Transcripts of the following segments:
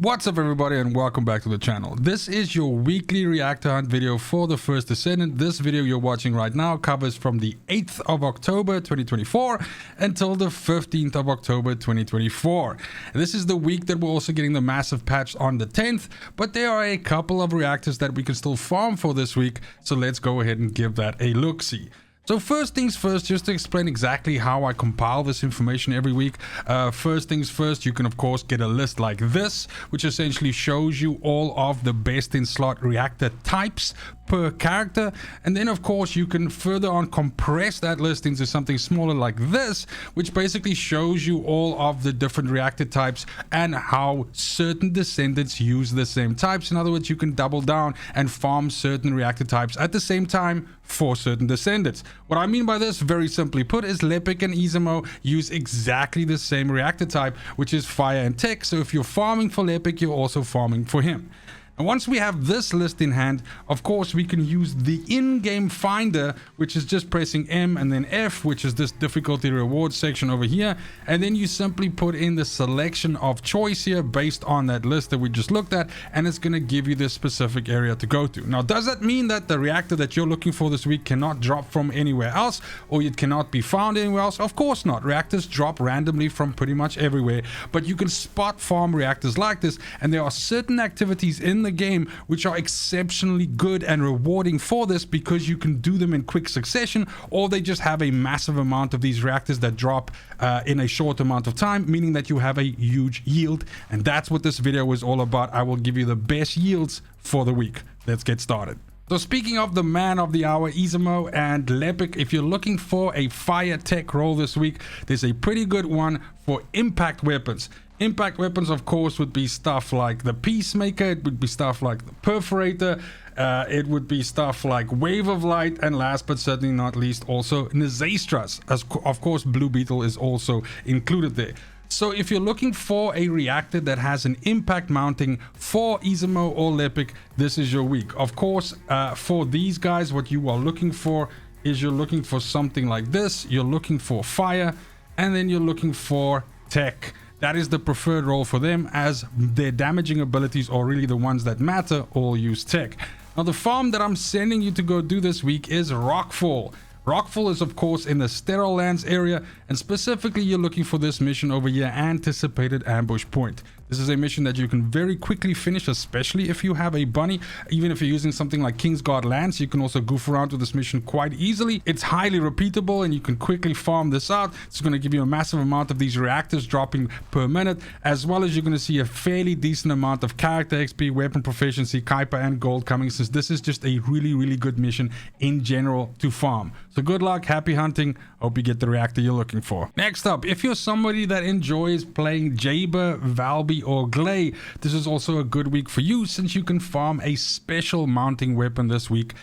What's up everybody and welcome back to the channel. This is your weekly reactor hunt video for the First Descendant. This video you're watching right now covers from the 8th of October 2024 until the 15th of October 2024. This is the week that we're also getting the massive patch on the 10th, but there are a couple of reactors that we can still farm for this week, so let's go ahead and give that a look-see. So first things first, just to explain exactly how I compile this information every week. First things first, you can of course get a list like this, which essentially shows you all of the best in slot reactor types per character. And then of course you can further on compress that list into something smaller like this, which basically shows you all of the different reactor types and how certain descendants use the same types. In other words, you can double down and farm certain reactor types at the same time for certain descendants. What I mean by this, very simply put, is Lepic and Esiemo use exactly the same reactor type, which is fire and tech. So if you're farming for Lepic, you're also farming for him. And once we have this list in hand, of course, we can use the in-game finder, which is just pressing M and then F, which is this difficulty reward section over here. And then you simply put in the selection of choice here based on that list that we just looked at, and it's going to give you this specific area to go to. Now, does that mean that the reactor that you're looking for this week cannot drop from anywhere else, or it cannot be found anywhere else? Of course not. Reactors drop randomly from pretty much everywhere, but you can spot farm reactors like this, and there are certain activities in the game which are exceptionally good and rewarding for this because you can do them in quick succession, or they just have a massive amount of these reactors that drop in a short amount of time, meaning that you have a huge yield. And that's what this video is all about. I will give you the best yields for the week. Let's get started. So speaking of the man of the hour, Esiemo and Lepic, if you're looking for a fire tech role this week, there's a pretty good one for impact weapons. Impact weapons, of course, would be stuff like the Peacemaker, it would be stuff like the Perforator, it would be stuff like Wave of Light, and last but certainly not least, also Nezastras. As of course, Blue Beetle is also included there. So if you're looking for a reactor that has an impact mounting for Esiemo or Lepic, this is your week. Of course, for these guys, what you are looking for is you're looking for something like this, you're looking for fire, and then you're looking for tech. That is the preferred role for them, as their damaging abilities are really the ones that matter. All use tech. Now, the farm that I'm sending you to go do this week is Rockfall. Rockfall is of course in the Sterile Lands area, and specifically you're looking for this mission over here, Anticipated Ambush Point. This is a mission that you can very quickly finish, especially if you have a bunny. Even if you're using something like Kingsguard Lance, you can also goof around with this mission quite easily. It's highly repeatable and you can quickly farm this out. It's going to give you a massive amount of these reactors dropping per minute, as well as you're going to see a fairly decent amount of character XP, weapon proficiency, Kuiper, and gold coming, since this is just a really good mission in general to farm. So good luck, happy hunting, hope you get the reactor you're looking for. Next up, if you're somebody that enjoys playing Jayber, Valby, or Gley, this is also a good week for you, since you can farm a special mounting weapon this week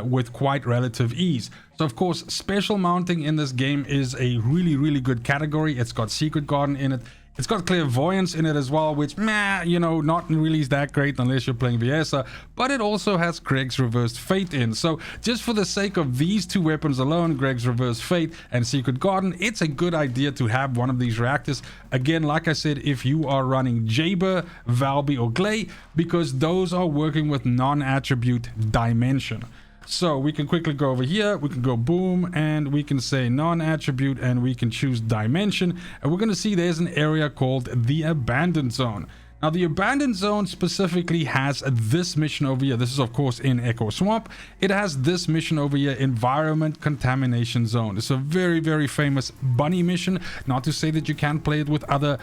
with quite relative ease. So of course, special mounting in this game is a really good category. It's got Secret Garden in it. It's got Clairvoyance in it as well, which, you know, not really is that great unless you're playing Viesa, but it also has Greg's Reversed Fate in. So just for the sake of these two weapons alone, Greg's Reversed Fate and Secret Garden, it's a good idea to have one of these reactors. Again, like I said, if you are running Jayber, Valby, or Gley, because those are working with non-attribute dimension. So we can quickly go over here, we can go boom, and we can say non-attribute, and we can choose dimension, and we're going to see there's an area called the Abandoned Zone. Now, the Abandoned Zone specifically has this mission over here. This is, of course, in Echo Swamp. It has this mission over here, Environment Contamination Zone. It's a very famous bunny mission. Not to say that you can't play it with other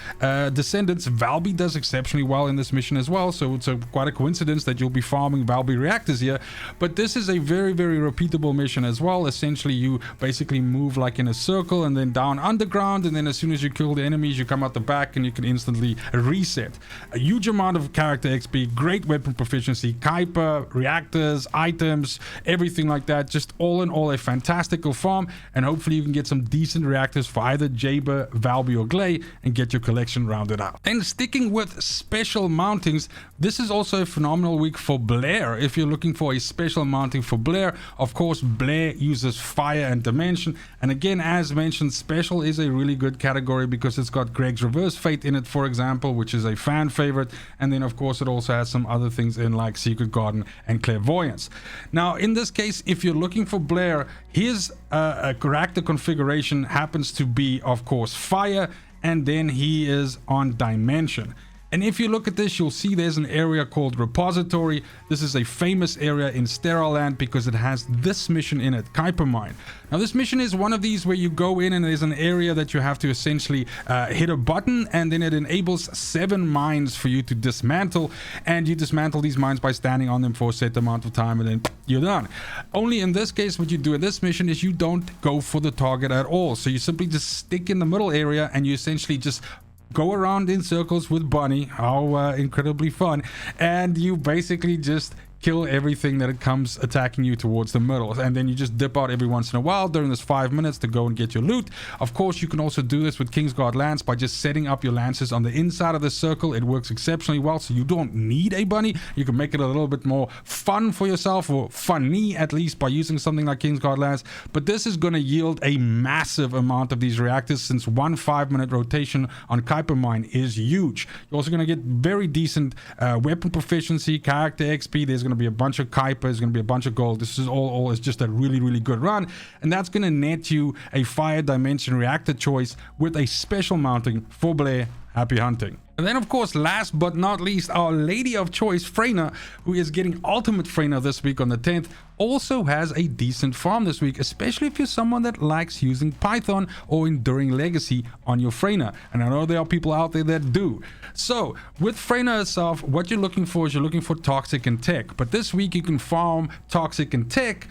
descendants. Valby does exceptionally well in this mission as well, so it's quite a coincidence that you'll be farming Valby reactors here. But this is a very repeatable mission as well. Essentially, you basically move like in a circle and then down underground, and then as soon as you kill the enemies, you come out the back and you can instantly reset. A huge amount of character XP, great weapon proficiency, Kuiper, reactors, items, everything like that. Just all in all, a fantastical farm, and hopefully you can get some decent reactors for either Jayber, Valby, or Gley and get your collection rounded out. And sticking with special mountings, this is also a phenomenal week for Blair. If you're looking for a special mounting for Blair, of course, Blair uses fire and dimension. And again, as mentioned, special is a really good category because it's got Greg's Reverse Fate in it, for example, which is a fan favorite. And then of course it also has some other things in like Secret Garden and Clairvoyance. Now in this case, if you're looking for Blair, his reactor configuration happens to be of course fire, and then he is on dimension. And if you look at this, you'll see there's an area called Repository. This is a famous area in Sterile Land because it has this mission in it, Kuiper Mine. Now this mission is one of these where you go in and there's an area that you have to essentially hit a button, and then it enables 7 mines for you to dismantle, and you dismantle these mines by standing on them for a set amount of time, and then you're done. Only in this case, what you do in this mission is you don't go for the target at all. So you simply just stick in the middle area and you essentially just go around in circles with Bunny. How incredibly fun. And you basically just kill everything that it comes attacking you towards the middle, and then you just dip out every once in a while during this 5 minutes to go and get your loot. Of course, you can also do this with Kingsguard Lance by just setting up your lances on the inside of the circle. It works exceptionally well, so you don't need a bunny. You can make it a little bit more fun for yourself, or funny at least, by using something like Kingsguard Lance. But this is going to yield a massive amount of these reactors, since 1 5-minute rotation on Kuiper Mine is huge. You're also going to get very decent weapon proficiency, character XP. There's going to be a bunch of Kuiper, there's going to be a bunch of gold. This is all is just a really good run, and that's going to net you a fire dimension reactor choice with a special mounting for Blair. Happy hunting. And then of course, last but not least, our lady of choice, Freyna, who is getting ultimate Freyna this week on the 10th, also has a decent farm this week, especially if you're someone that likes using Python or Enduring Legacy on your Freyna. And I know there are people out there that do. So with Freyna itself, what you're looking for is you're looking for Toxic and Tech. But this week you can farm Toxic and Tech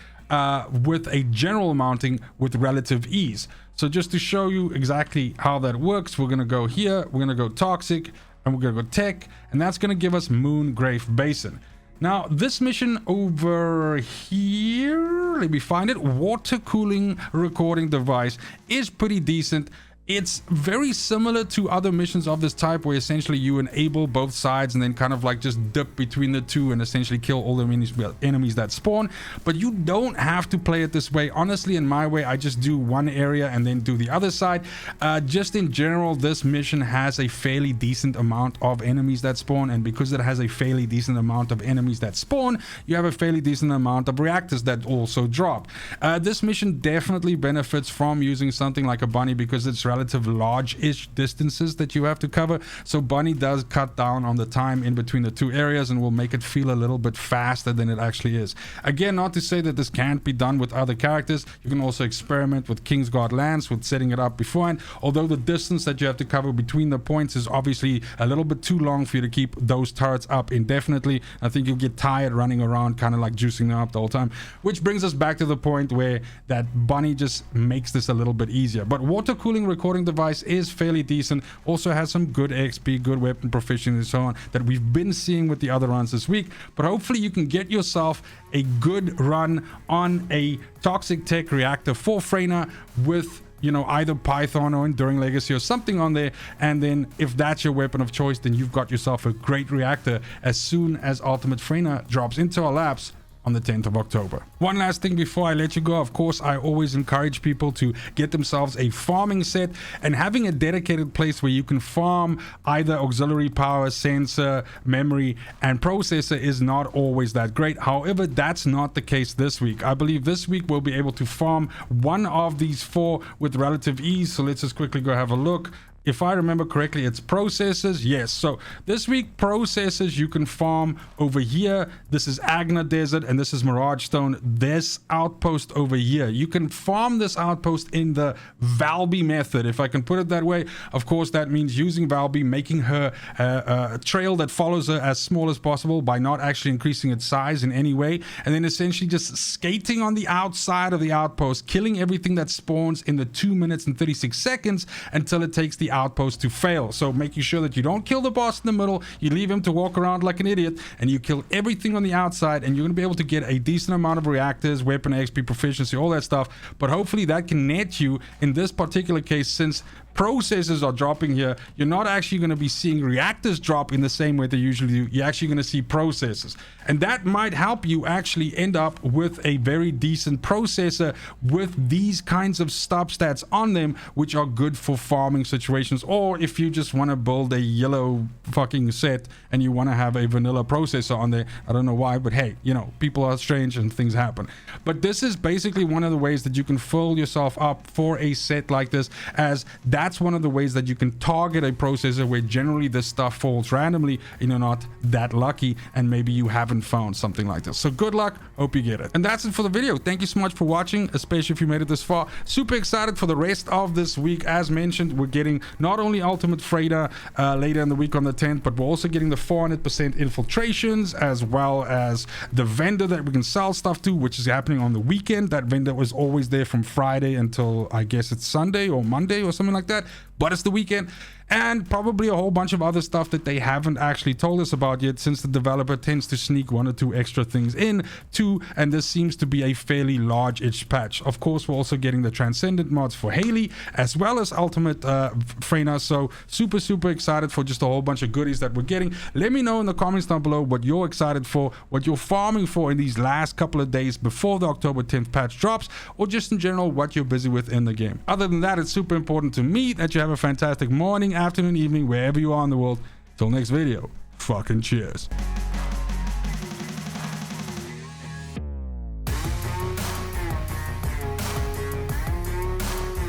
with a general mounting with relative ease. So just to show you exactly how that works, we're going to go here, we're going to go Toxic, and we're going to go Tech, and that's going to give us Moongrave Basin. Now this mission over here, let me find it, water cooling recording device, is pretty decent. It's very similar to other missions of this type, where essentially you enable both sides and then kind of like just dip between the two and essentially kill all the enemies that spawn. But you don't have to play it this way. Honestly, in my way, I just do one area and then do the other side. Just in general, this mission has a fairly decent amount of enemies that spawn, and because it has a fairly decent amount of enemies that spawn, you have a fairly decent amount of reactors that also drop. This mission definitely benefits from using something like a bunny because it's relative large-ish distances that you have to cover. So bunny does cut down on the time in between the two areas and will make it feel a little bit faster than it actually is. Again, not to say that this can't be done with other characters. You can also experiment with Kingsguard Lance with setting it up beforehand, although the distance that you have to cover between the points is obviously a little bit too long for you to keep those turrets up indefinitely. I think you'll get tired running around kind of like juicing them up the whole time, which brings us back to the point where that bunny just makes this a little bit easier. But water cooling recording device is fairly decent, also has some good XP, good weapon proficiency and so on that we've been seeing with the other runs this week. But hopefully you can get yourself a good run on a Toxic Tech reactor for Freyna with, you know, either Python or Enduring Legacy or something on there, and then if that's your weapon of choice, then you've got yourself a great reactor as soon as Ultimate Freyna drops into our laps on the 10th of October. One last thing before I let you go, of course, I always encourage people to get themselves a farming set, and having a dedicated place where you can farm either auxiliary power, sensor, memory, and processor is not always that great. However, that's not the case this week. I believe this week we'll be able to farm one of these 4 with relative ease. So let's just quickly go have a look. If I remember correctly, it's processors. Yes, so this week processors you can farm over here. This is Agna Desert and this is Mirage Stone. This outpost over here, you can farm this outpost in the Valby method, if I can put it that way. Of course, that means using Valby, making her a trail that follows her as small as possible by not actually increasing its size in any way, and then essentially just skating on the outside of the outpost, killing everything that spawns in the 2 minutes and 36 seconds until it takes the outpost to fail. So making sure that you don't kill the boss in the middle, you leave him to walk around like an idiot, and you kill everything on the outside, and you're going to be able to get a decent amount of reactors, weapon XP, proficiency, all that stuff. But hopefully that can net you in this particular case, since processors are dropping here, you're not actually going to be seeing reactors drop in the same way they usually do. You're actually going to see processors, and that might help you actually end up with a very decent processor with these kinds of stop stats on them, which are good for farming situations, or if you just want to build a yellow fucking set and you want to have a vanilla processor on there. I don't know why, but hey, you know, people are strange and things happen. But this is basically one of the ways that you can fill yourself up for a set like this, as that's one of the ways that you can target a processor where generally this stuff falls randomly and you're not that lucky, and maybe you haven't found something like this. So good luck, hope you get it. And that's it for the video. Thank you so much for watching, especially if you made it this far. Super excited for the rest of this week. As mentioned, we're getting not only Ultimate Freyna later in the week on the 10th, but we're also getting the 400% infiltrations, as well as the vendor that we can sell stuff to, which is happening on the weekend. That vendor was always there from Friday until I guess it's Sunday or Monday or something like that, but it's the weekend. And probably a whole bunch of other stuff that they haven't actually told us about yet, since the developer tends to sneak 1 or 2 extra things in too, and this seems to be a fairly large-ish patch. Of course, we're also getting the Transcendent mods for Haley, as well as Ultimate Freyna, so super excited for just a whole bunch of goodies that we're getting. Let me know in the comments down below what you're excited for, what you're farming for in these last couple of days before the October 10th patch drops, or just in general what you're busy with in the game. Other than that, it's super important to me that you have a fantastic morning, afternoon, evening, wherever you are in the world. Till next video, fucking cheers.